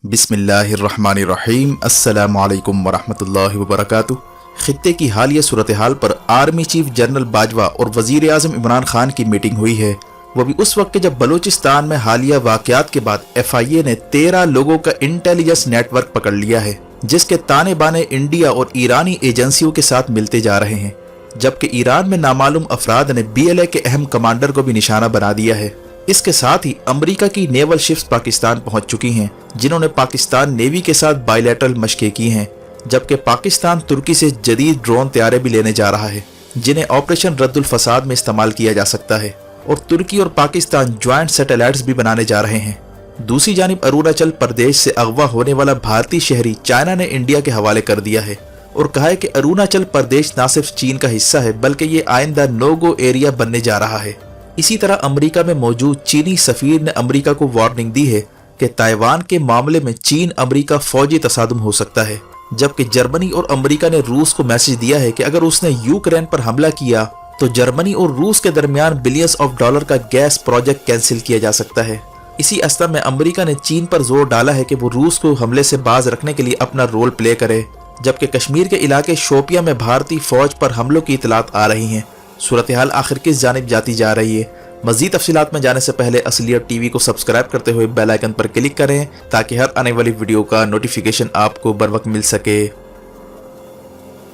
बिस्मिल्लाहिर्रहमानिर्रहीम अस्सलामु अलैकुम वरहमतुल्लाहि वबरकातुहू। खित्ते की हालिया सूरत हाल पर आर्मी चीफ जनरल बाजवा और वजीर आजम इमरान खान की मीटिंग हुई है। वो भी उस वक्त जब बलूचिस्तान में हालिया वाकयात के बाद FIA ने 13 लोगों का इंटेलिजेंस नेटवर्क पकड़ लिया है, जिसके ताने बाने इंडिया और ईरानी एजेंसियों के साथ मिलते जा रहे हैं। जबकि ईरान में नामालूम अफराद ने BLA के अहम कमांडर को भी निशाना बना दिया है। इसके साथ ही अमेरिका की नेवल शिप्स पाकिस्तान पहुंच चुकी हैं, जिन्होंने पाकिस्तान नेवी के साथ बायलैटरल मशकें की हैं। जबकि पाकिस्तान तुर्की से जदीद ड्रोन तैयारे भी लेने जा रहा है, जिन्हें ऑपरेशन रद्दुल फसाद में इस्तेमाल किया जा सकता है। और तुर्की और पाकिस्तान ज्वाइंट सैटेलाइट्स भी बनाने जा रहे हैं। दूसरी जानिब अरुणाचल प्रदेश से अगवा होने वाला भारतीय शहरी चाइना ने इंडिया के हवाले कर दिया है और कहा है कि अरुणाचल प्रदेश न सिर्फ चीन का हिस्सा है, बल्कि ये आइंदा नो गो एरिया बनने जा रहा है। इसी तरह अमेरिका में मौजूद चीनी सफीर ने अमेरिका को वार्निंग दी है कि ताइवान के मामले में चीन अमेरिका फौजी तसादुम हो सकता है। जबकि जर्मनी और अमेरिका ने रूस को मैसेज दिया है कि अगर उसने यूक्रेन पर हमला किया तो जर्मनी और रूस के दरमियान बिलियंस ऑफ डॉलर का गैस प्रोजेक्ट कैंसिल किया जा सकता है। इसी अवस्था में अमेरिका ने चीन पर जोर डाला है कि वो रूस को हमले से बाज रखने के लिए अपना रोल प्ले करे। जबकि कश्मीर के इलाके शोपिया में भारतीय फौज पर हमलों की इतलात आ रही हैं। सूरत हाल आखिर किस जानिब जाती जा रही है? मजीद तफसीलात में जाने से पहले असलियत TV को सब्सक्राइब करते हुए बेल आइकन पर क्लिक करें, ताकि हर आने वाली वीडियो का नोटिफिकेशन आपको बर वक्त मिल सके।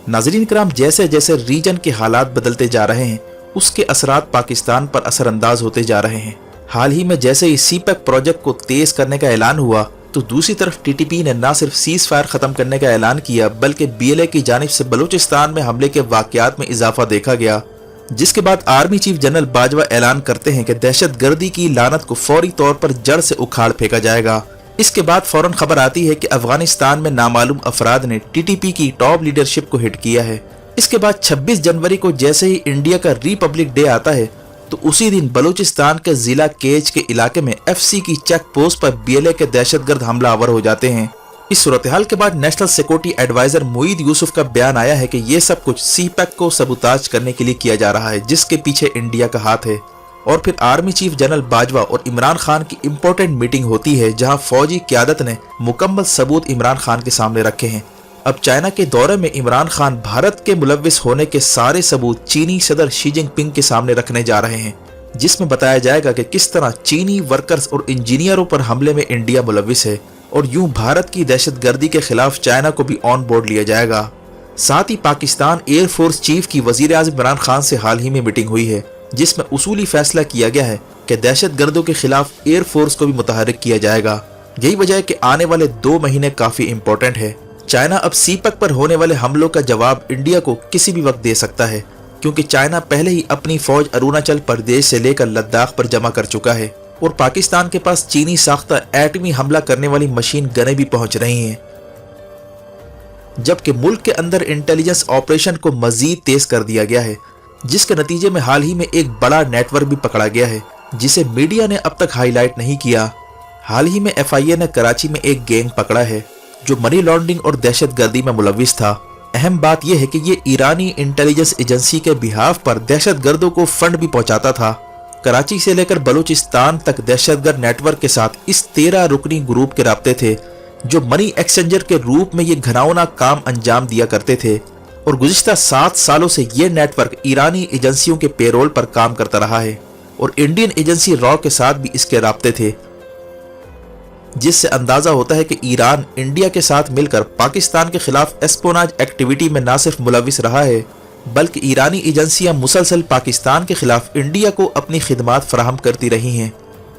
नाज़रीन किराम, जैसे जैसे रीजन के हालात बदलते जा रहे हैं, उसके असरात पाकिस्तान पर असरअंदाज होते जा रहे हैं। हाल ही में जैसे ही CPEC प्रोजेक्ट को तेज करने का ऐलान हुआ, तो दूसरी तरफ TTP ने न सिर्फ सीज फायर खत्म करने का ऐलान किया, बल्कि BLA की जानिब से बलूचिस्तान में हमले के वाकयात में इजाफा देखा गया। जिसके बाद आर्मी चीफ जनरल बाजवा ऐलान करते हैं कि दहशतगर्दी की लानत को फौरी तौर पर जड़ से उखाड़ फेंका जाएगा। इसके बाद फौरन खबर आती है कि अफगानिस्तान में नामालूम अफराद ने TTP की टॉप लीडरशिप को हिट किया है। इसके बाद 26 जनवरी को जैसे ही इंडिया का रिपब्लिक डे आता है, तो उसी दिन बलूचिस्तान के जिला केज के इलाके में FC की चेक पोस्ट पर BLA के दहशतगर्द हमलावर हो जाते हैं। इस सूरत-ए-हाल के बाद national security adviser Moeed Yusuf का बयान आया है कि ये सब कुछ CPEC को सबूताज करने के लिए किया जा रहा है, जिसके पीछे इंडिया का हाथ है। और फिर आर्मी चीफ जनरल बाजवा और इमरान खान की इंपॉर्टेंट मीटिंग होती है, जहां फौजी क़यादत ने मुकम्मल सबूत इमरान खान के सामने रखे हैं। अब चाइना के दौरे में इमरान खान भारत के मुलव्विस होने के सारे सबूत चीनी सदर शी जिनपिंग के सामने रखने जा रहे हैं, जिसमें बताया जाएगा कि किस तरह चीनी वर्कर्स और इंजीनियरों पर हमले में इंडिया मुलव्विस है, और यूं भारत की दहशतगर्दी के खिलाफ चाइना को भी ऑन बोर्ड लिया जाएगा। साथ ही पाकिस्तान एयरफोर्स चीफ की वजीर आज़म इमरान खान से हाल ही में मीटिंग हुई है, जिसमें उसूली फैसला किया गया है कि दहशतगर्दों के खिलाफ एयरफोर्स को भी मुतहर्रिक किया जाएगा। यही वजह है कि आने वाले 2 महीने काफी इंपॉर्टेंट है। चाइना अब CPEC पर होने वाले हमलों का जवाब इंडिया को किसी भी वक्त दे सकता है, क्योंकि चाइना पहले ही अपनी फौज अरुणाचल प्रदेश से लेकर लद्दाख पर जमा कर चुका है, और पाकिस्तान के पास चीनी साख्ता एटमी हमला करने वाली मशीन गनें भी पहुंच रही हैं। जबकि मुल्क के अंदर इंटेलिजेंस ऑपरेशन को मजीद तेज कर दिया गया है, जिसके नतीजे में हाल ही में एक बड़ा नेटवर्क भी पकड़ा गया है, जिसे मीडिया ने अब तक हाईलाइट नहीं किया। हाल ही में FIA ने कराची में एक गैंग पकड़ा है जो मनी लॉन्ड्रिंग और दहशतगर्दी में मुलव्विस था। अहम बात यह है कि ये ईरानी इंटेलिजेंस एजेंसी के बिहाफ पर दहशतगर्दों को फंड भी पहुंचाता था। कराची से लेकर बलूचिस्तान तक दहशतगर्द नेटवर्क के साथ इस 13 रुकनी ग्रुप के राब्ते थे, जो मनी एक्सचेंजर के रूप में ये घिनौना काम अंजाम दिया करते थे। और गुज़िश्ता 7 सालों से ये नेटवर्क ईरानी एजेंसियों के पेरोल पर काम करता रहा है, और इंडियन एजेंसी रॉ के साथ भी इसके राब्ते थे, जिससे अंदाजा होता है कि ईरान इंडिया के साथ मिलकर पाकिस्तान के खिलाफ एस्पोनाज एक्टिविटी में न सिर्फ मुलव्विस रहा है, बल्कि ईरानी एजेंसियां मुसलसल पाकिस्तान के खिलाफ इंडिया को अपनी खिदमात फराहम करती रही हैं।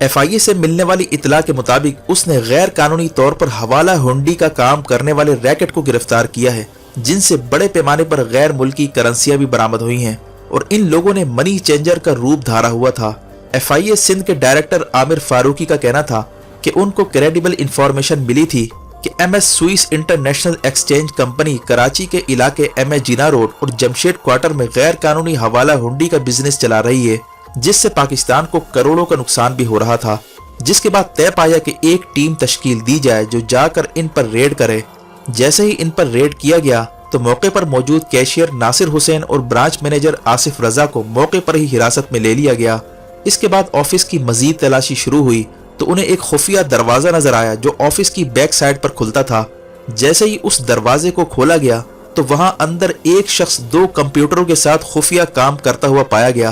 FIA से मिलने वाली इतला के मुताबिक उसने गैर कानूनी तौर पर हवाला हुंडी का काम करने वाले रैकेट को गिरफ्तार किया है, जिनसे बड़े पैमाने पर गैर मुल्की करेंसियां भी बरामद हुई हैं, और इन लोगों ने मनी चेंजर का रूप धारा हुआ था। FIA सिंध के डायरेक्टर आमिर फारूकी का कहना था कि उनको क्रेडिबल इंफॉर्मेशन मिली थी कि MS Swiss international exchange company Karachi के इलाके MS जिना रोड और जमशेद क्वार्टर में गैर कानूनी हवाला हुंडी का बिजनेस चला रही है, जिससे पाकिस्तान को करोड़ों का नुकसान भी हो रहा था। जिसके बाद तय पाया कि एक टीम तश्कील दी जाए जो जाकर इन पर रेड करे। जैसे ही इन पर रेड किया गया, तो मौके पर मौजूद कैशियर नासिर हुसैन और ब्रांच मैनेजर आसिफ रजा को मौके पर ही हिरासत में ले लिया गया। इसके बाद ऑफिस की मजीद तलाशी शुरू हुई تو انہیں ایک خفیہ دروازہ نظر آیا جو آفس کی بیک سائڈ پر کھلتا تھا۔ جیسے ہی اس دروازے کو کھولا گیا تو وہاں اندر ایک شخص 2 کمپیوٹروں کے ساتھ خفیہ کام کرتا ہوا پایا گیا۔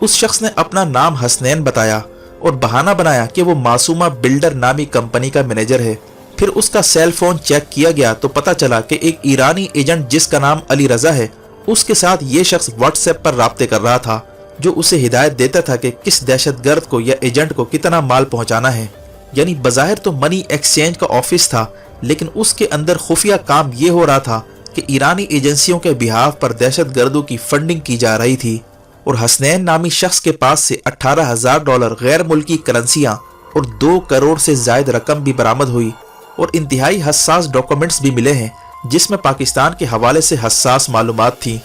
اس شخص نے اپنا نام حسنین بتایا اور بہانہ بنایا کہ وہ معصومہ بلڈر نامی کمپنی کا مینیجر ہے۔ پھر اس کا سیل فون چیک کیا گیا تو پتہ چلا کہ ایک ایرانی ایجنٹ جس کا نام علی رضا ہے، اس کے ساتھ یہ شخص واٹس ایپ پر رابطے کر رہا تھا، جو اسے ہدایت دیتا تھا کہ کس دہشت گرد کو یا ایجنٹ کو کتنا مال پہنچانا ہے۔ یعنی بظاہر تو منی ایکسچینج کا آفس تھا، لیکن اس کے اندر خفیہ کام یہ ہو رہا تھا کہ ایرانی ایجنسیوں کے بہاف پر دہشت گردوں کی فنڈنگ کی جا رہی تھی، اور حسنین نامی شخص کے پاس سے $18,000 غیر ملکی کرنسیاں اور 2 کروڑ سے زائد رقم بھی برآمد ہوئی، اور انتہائی حساس ڈاکومنٹس بھی ملے ہیں جس میں پاکستان کے حوالے سے حساس معلومات تھیں۔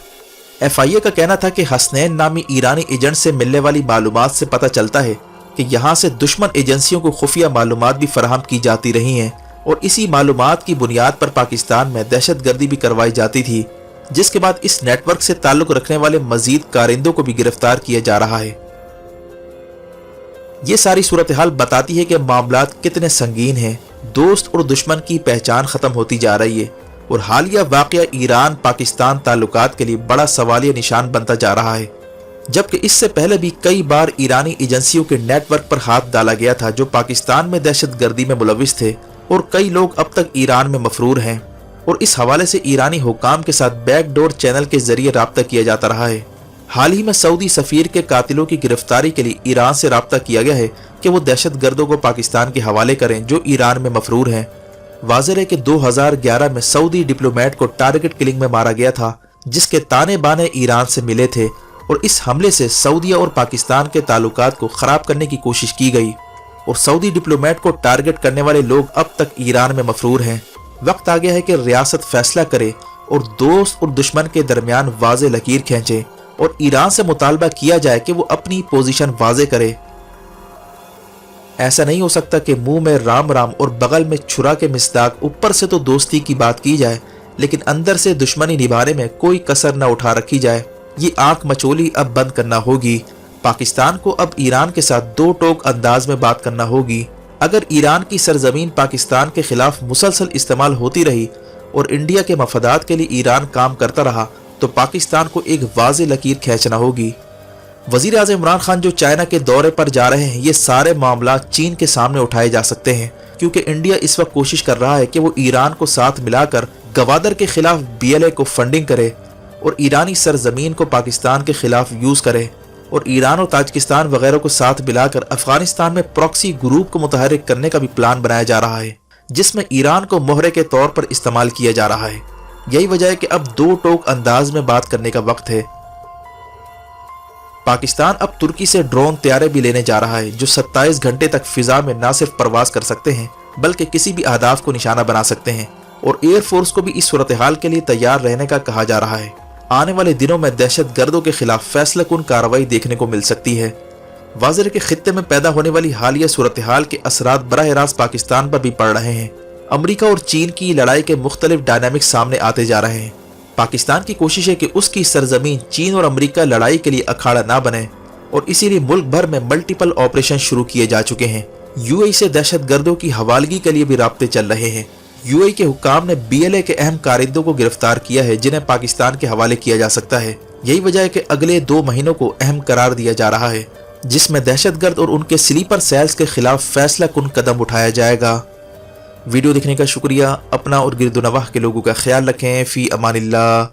ایف آئی اے کا کہنا تھا کہ حسنین نامی ایرانی ایجنٹ سے ملنے والی معلومات سے پتہ چلتا ہے کہ یہاں سے دشمن ایجنسیوں کو خفیہ معلومات بھی فراہم کی جاتی رہی ہیں، اور اسی معلومات کی بنیاد پر پاکستان میں دہشت گردی بھی کروائی جاتی تھی، جس کے بعد اس نیٹ ورک سے تعلق رکھنے والے مزید کارندوں کو بھی گرفتار کیا جا رہا ہے۔ یہ ساری صورتحال بتاتی ہے کہ معاملات کتنے سنگین ہیں۔ دوست اور دشمن کی پہچان ختم ہوتی جا رہی ہے، اور حالیہ واقعہ ایران پاکستان تعلقات کے لیے بڑا سوالیہ نشان بنتا جا رہا ہے، جبکہ اس سے پہلے بھی کئی بار ایرانی ایجنسیوں کے نیٹ ورک پر ہاتھ ڈالا گیا تھا جو پاکستان میں دہشت گردی میں ملوث تھے، اور کئی لوگ اب تک ایران میں مفرور ہیں، اور اس حوالے سے ایرانی حکام کے ساتھ بیک ڈور چینل کے ذریعے رابطہ کیا جاتا رہا ہے۔ حال ہی میں سعودی سفیر کے قاتلوں کی گرفتاری کے لیے ایران سے رابطہ کیا گیا ہے کہ وہ دہشت گردوں کو پاکستان کے حوالے کریں جو ایران میں مفرور ہیں۔ واضح ہے کہ 2011 میں سعودی ڈپلومیٹ کو ٹارگٹ کلنگ میں مارا گیا تھا، جس کے تانے بانے ایران سے ملے تھے، اور اس حملے سے سعودیہ اور پاکستان کے تعلقات کو خراب کرنے کی کوشش کی گئی، اور سعودی ڈپلومیٹ کو ٹارگٹ کرنے والے لوگ اب تک ایران میں مفرور ہیں۔ وقت آ گیا ہے کہ ریاست فیصلہ کرے اور دوست اور دشمن کے درمیان واضح لکیر کھینچے، اور ایران سے مطالبہ کیا جائے کہ وہ اپنی پوزیشن واضح کرے۔ ایسا نہیں ہو سکتا کہ منہ میں رام رام اور بغل میں چھرا کے مصداق، اوپر سے تو دوستی کی بات کی جائے لیکن اندر سے دشمنی نبھانے میں کوئی کسر نہ اٹھا رکھی جائے۔ یہ آنکھ مچولی اب بند کرنا ہوگی۔ پاکستان کو اب ایران کے ساتھ 2 ٹوک انداز میں بات کرنا ہوگی۔ اگر ایران کی سرزمین پاکستان کے خلاف مسلسل استعمال ہوتی رہی اور انڈیا کے مفادات کے لیے ایران کام کرتا رہا تو پاکستان کو ایک واضح لکیر کھینچنا ہوگی۔ وزیر اعظم عمران خان جو چائنا کے دورے پر جا رہے ہیں، یہ سارے معاملات چین کے سامنے اٹھائے جا سکتے ہیں، کیونکہ انڈیا اس وقت کوشش کر رہا ہے کہ وہ ایران کو ساتھ ملا کر گوادر کے خلاف BLA کو فنڈنگ کرے اور ایرانی سرزمین کو پاکستان کے خلاف یوز کرے، اور ایران اور تاجکستان وغیرہ کو ساتھ ملا کر افغانستان میں پراکسی گروپ کو متحرک کرنے کا بھی پلان بنایا جا رہا ہے، جس میں ایران کو مہرے کے طور پر استعمال کیا جا رہا ہے۔ یہی وجہ ہے کہ اب 2 ٹوک انداز میں بات کرنے کا وقت ہے۔ پاکستان اب ترکی سے ڈرون طیارے بھی لینے جا رہا ہے جو 27 گھنٹے تک فضا میں نہ صرف پرواز کر سکتے ہیں بلکہ کسی بھی اہداف کو نشانہ بنا سکتے ہیں، اور ایئر فورس کو بھی اس صورتحال کے لیے تیار رہنے کا کہا جا رہا ہے۔ آنے والے دنوں میں دہشت گردوں کے خلاف فیصلہ کن کارروائی دیکھنے کو مل سکتی ہے۔ واضح ہے کہ خطے میں پیدا ہونے والی حالیہ صورتحال کے اثرات براہ راست پاکستان پر بھی پڑ رہے ہیں۔ امریکہ اور چین کی لڑائی کے مختلف ڈائنامکس سامنے آتے جا رہے ہیں۔ پاکستان کی کوشش ہے کہ اس کی سرزمین چین اور امریکہ لڑائی کے لیے اکھاڑا نہ بنے، اور اسی لیے ملک بھر میں ملٹیپل آپریشن شروع کیے جا چکے ہیں۔ UAE سے دہشت گردوں کی حوالگی کے لیے بھی رابطے چل رہے ہیں۔ UAE کے حکام نے BLA کے اہم کارندوں کو گرفتار کیا ہے جنہیں پاکستان کے حوالے کیا جا سکتا ہے۔ یہی وجہ ہے کہ اگلے 2 مہینوں کو اہم قرار دیا جا رہا ہے، جس میں دہشت گرد اور ان کے سلیپر سیلز کے خلاف فیصلہ کن قدم اٹھایا جائے گا۔ ویڈیو دیکھنے کا شکریہ۔ اپنا اور گرد و نواح کے لوگوں کا خیال رکھیں۔ فی امان اللہ۔